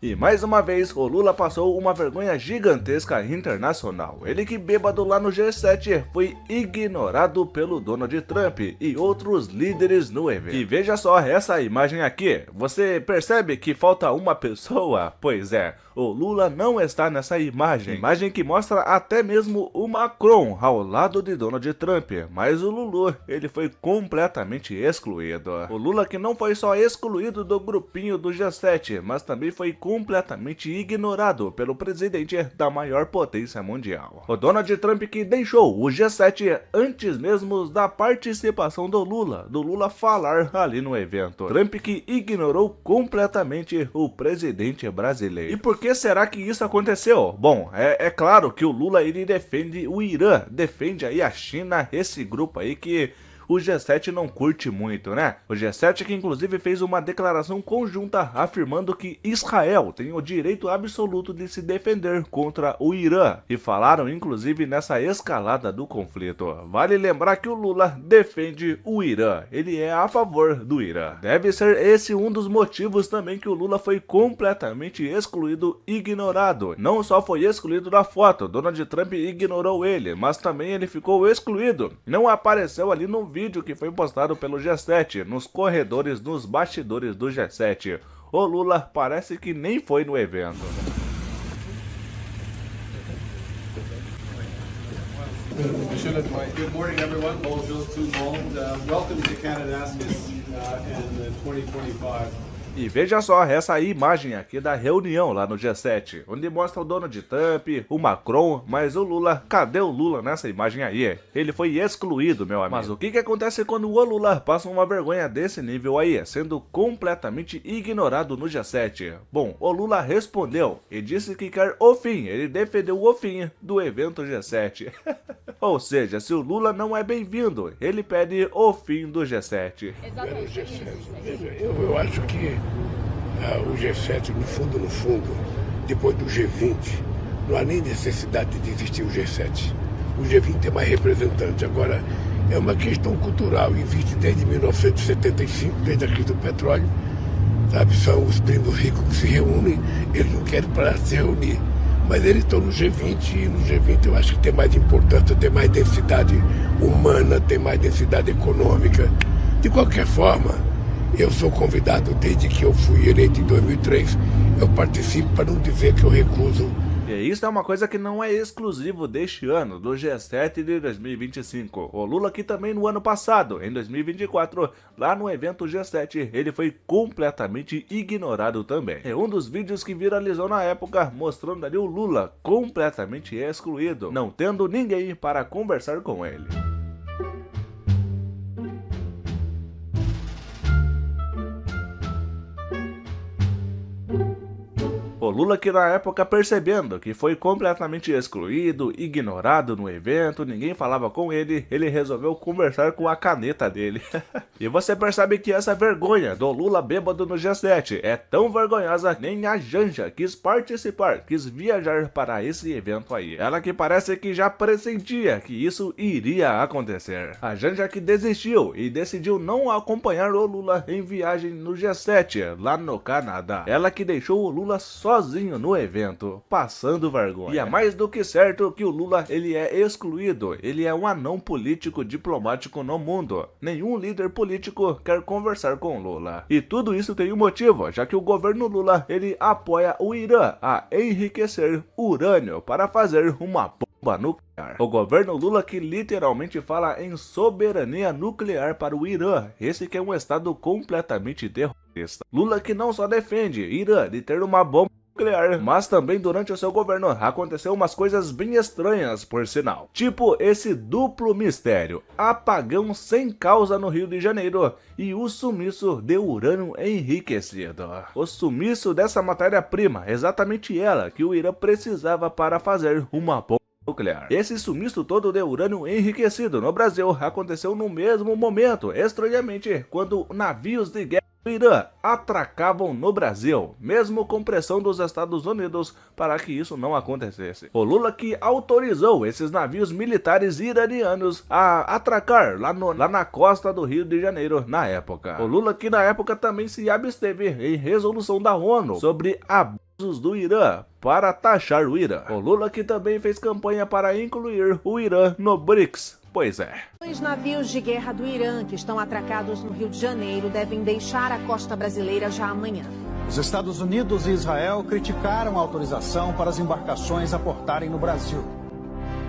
E mais uma vez, o Lula passou uma vergonha gigantesca internacional. Ele que bêbado lá no G7 foi ignorado pelo Donald Trump e outros líderes no evento. E veja só essa imagem aqui. Você percebe que falta uma pessoa? Pois é, o Lula não está nessa imagem. Imagem que mostra até mesmo o Macron ao lado de Donald Trump. Mas o Lulu, ele foi completamente excluído. O Lula que não foi só excluído do grupinho do G7, mas também foi completamente ignorado pelo presidente da maior potência mundial. O Donald Trump que deixou o G7 antes mesmo da participação do Lula falar ali no evento. Trump que ignorou completamente o presidente brasileiro. E por que será que isso aconteceu? Bom, é claro que o Lula ele defende o Irã, defende aí a China, esse grupo aí que o G7 não curte muito, né? O G7 que inclusive fez uma declaração conjunta afirmando que Israel tem o direito absoluto de se defender contra o Irã. E falaram inclusive nessa escalada do conflito. Vale lembrar que o Lula defende o Irã. Ele é a favor do Irã. Deve ser esse um dos motivos também que o Lula foi completamente excluído, ignorado. Não só foi excluído da foto, Donald Trump ignorou ele, mas também ele ficou excluído. Não apareceu ali no vídeo que foi postado pelo G7, nos corredores, nos bastidores do G7. O Lula parece que nem foi no evento. Good morning, everyone. Bonjour tout le monde. Welcome to Kananaskis in 2025. E veja só essa imagem aqui da reunião lá no G7, onde mostra o Donald Trump, o Macron, mas o Lula, cadê o Lula nessa imagem aí? Ele foi excluído, meu amigo. Mas o que acontece quando o Lula passa uma vergonha desse nível aí, sendo completamente ignorado no G7? Bom, o Lula respondeu e disse que quer o fim, ele defendeu o fim do evento G7. Ou seja, se o Lula não é bem-vindo, ele pede o fim do G7. Exatamente. Eu acho que o G7, no fundo, depois do G20, não há nem necessidade de existir o G7. O G20 é mais representante. Agora, é uma questão cultural. Existe desde 1975, desde a crise do petróleo. Sabe, são os primos ricos que se reúnem, eles não querem parar de se reunir. Mas eles estão no G20 e no G20 eu acho que tem mais importância, tem mais densidade humana, tem mais densidade econômica. De qualquer forma, eu sou convidado desde que eu fui eleito em 2003. Eu participo para não dizer que eu recuso. E isso é uma coisa que não é exclusivo deste ano, do G7 de 2025. O Lula aqui também no ano passado, em 2024, lá no evento G7, ele foi completamente ignorado também. É um dos vídeos que viralizou na época, mostrando ali o Lula completamente excluído, não tendo ninguém para conversar com ele. O Lula que na época percebendo que foi completamente excluído, ignorado no evento, ninguém falava com ele, ele resolveu conversar com a caneta dele. E você percebe que essa vergonha do Lula bêbado no G7 é tão vergonhosa, nem a Janja quis participar, quis viajar para esse evento aí. Ela que parece que já pressentia que isso iria acontecer. A Janja que desistiu e decidiu não acompanhar o Lula em viagem no G7, lá no Canadá. Ela que deixou o Lula sozinho no evento, passando vergonha. E é mais do que certo que o Lula ele é excluído, ele é um anão político diplomático no mundo. Nenhum líder político quer conversar com Lula. E tudo isso tem um motivo, já que o governo Lula ele apoia o Irã a enriquecer urânio para fazer uma bomba nuclear. O governo Lula que literalmente fala em soberania nuclear para o Irã, esse que é um estado completamente terrorista. Lula que não só defende Irã de ter uma bomba nuclear, mas também durante o seu governo aconteceu umas coisas bem estranhas, por sinal. Tipo esse duplo mistério, apagão sem causa no Rio de Janeiro e o sumiço de urânio enriquecido. O sumiço dessa matéria-prima, exatamente ela que o Irã precisava para fazer uma bomba nuclear. Esse sumiço todo de urânio enriquecido no Brasil aconteceu no mesmo momento, estranhamente, quando navios de guerra do Irã atracavam no Brasil, mesmo com pressão dos Estados Unidos para que isso não acontecesse. O Lula que autorizou esses navios militares iranianos a atracar lá na costa do Rio de Janeiro na época. O Lula que na época também se absteve em resolução da ONU sobre a do Irã para taxar o Irã. O Lula que também fez campanha para incluir o Irã no BRICS. Pois é. Os navios de guerra do Irã que estão atracados no Rio de Janeiro devem deixar a costa brasileira já amanhã. Os Estados Unidos e Israel criticaram a autorização para as embarcações aportarem no Brasil.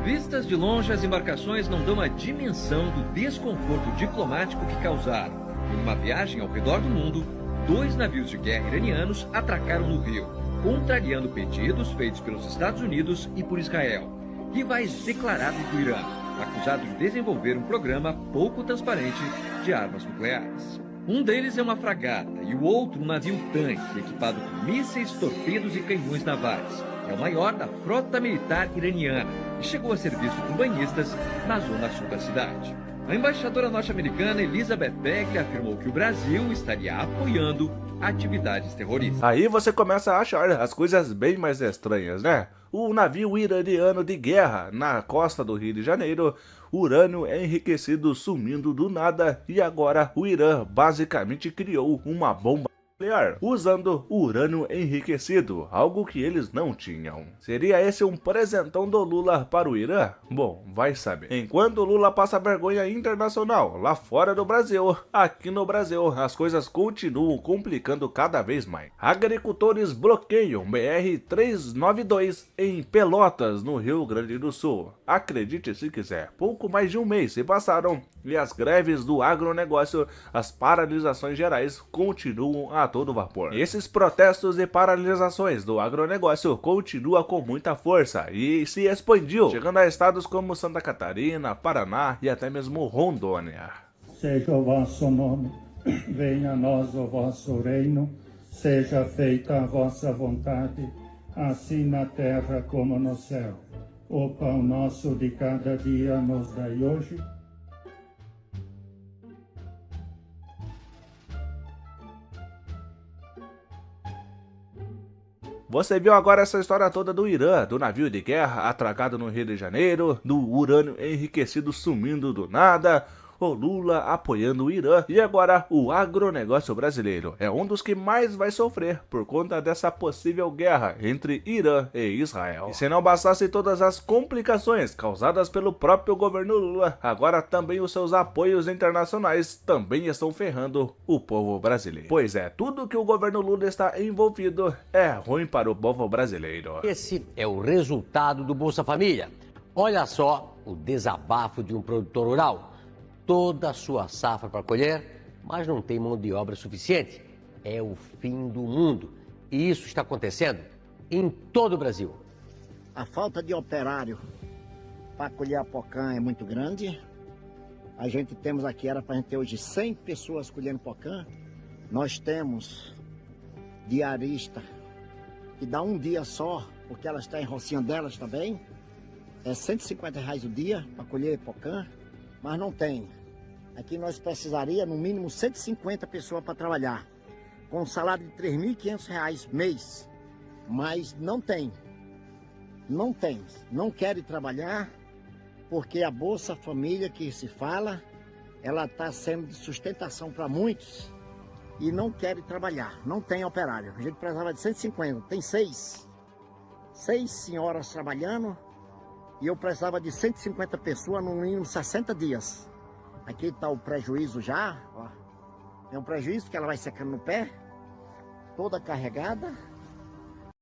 Vistas de longe, as embarcações não dão a dimensão do desconforto diplomático que causaram. Em uma viagem ao redor do mundo, 2 navios de guerra iranianos atracaram no Rio, contrariando pedidos feitos pelos Estados Unidos e por Israel, rivais declarados do Irã, acusado de desenvolver um programa pouco transparente de armas nucleares. Um deles é uma fragata e o outro um navio-tanque equipado com mísseis, torpedos e canhões navais. É o maior da frota militar iraniana e chegou a ser visto por banhistas na zona sul da cidade. A embaixadora norte-americana Elizabeth Beck afirmou que o Brasil estaria apoiando atividades terroristas. Aí você começa a achar as coisas bem mais estranhas, né? O navio iraniano de guerra na costa do Rio de Janeiro, urânio enriquecido sumindo do nada, e agora o Irã basicamente criou uma bomba nuclear usando urânio enriquecido, algo que eles não tinham. Seria esse um presentão do Lula para o Irã? Bom, vai saber. Enquanto o Lula passa vergonha internacional lá fora do Brasil, aqui no Brasil as coisas continuam complicando cada vez mais. Agricultores bloqueiam BR-392 em Pelotas, no Rio Grande do Sul. Acredite se quiser, pouco mais de um mês se passaram e as greves do agronegócio, as paralisações gerais continuam a todo vapor. Esses protestos e paralisações do agronegócio continuam com muita força e se expandiu, chegando a estados como Santa Catarina, Paraná e até mesmo Rondônia. Seja o vosso nome, venha a nós o vosso reino, seja feita a vossa vontade, assim na terra como no céu. O pão nosso de cada dia nos dai hoje. Você viu agora essa história toda do Irã, do navio de guerra atracado no Rio de Janeiro, do urânio enriquecido sumindo do nada, o Lula apoiando o Irã e agora o agronegócio brasileiro é um dos que mais vai sofrer por conta dessa possível guerra entre Irã e Israel. E se não bastasse todas as complicações causadas pelo próprio governo Lula, agora também os seus apoios internacionais também estão ferrando o povo brasileiro. Pois é, tudo que o governo Lula está envolvido é ruim para o povo brasileiro. Esse é o resultado do Bolsa Família. Olha só o desabafo de um produtor rural. Toda a sua safra para colher, mas não tem mão de obra suficiente. É o fim do mundo. E isso está acontecendo em todo o Brasil. A falta de operário para colher a pocã é muito grande. A gente temos aqui, era para a gente ter hoje 100 pessoas colhendo pocã. Nós temos diarista que dá um dia só, porque ela está em rocinha delas também. É R$150 o dia para colher pocã. Mas não tem. Aqui nós precisaria no mínimo 150 pessoas para trabalhar, com um salário de R$3.500 mês. Mas não tem. Não tem. Não querem trabalhar, porque a Bolsa Família que se fala, ela está sendo de sustentação para muitos e não querem trabalhar. Não tem operário. A gente precisava de 150, tem 6. 6 senhoras trabalhando. E eu precisava de 150 pessoas no mínimo 60 dias. Aqui está o prejuízo já, ó. É um prejuízo que ela vai secando no pé, toda carregada.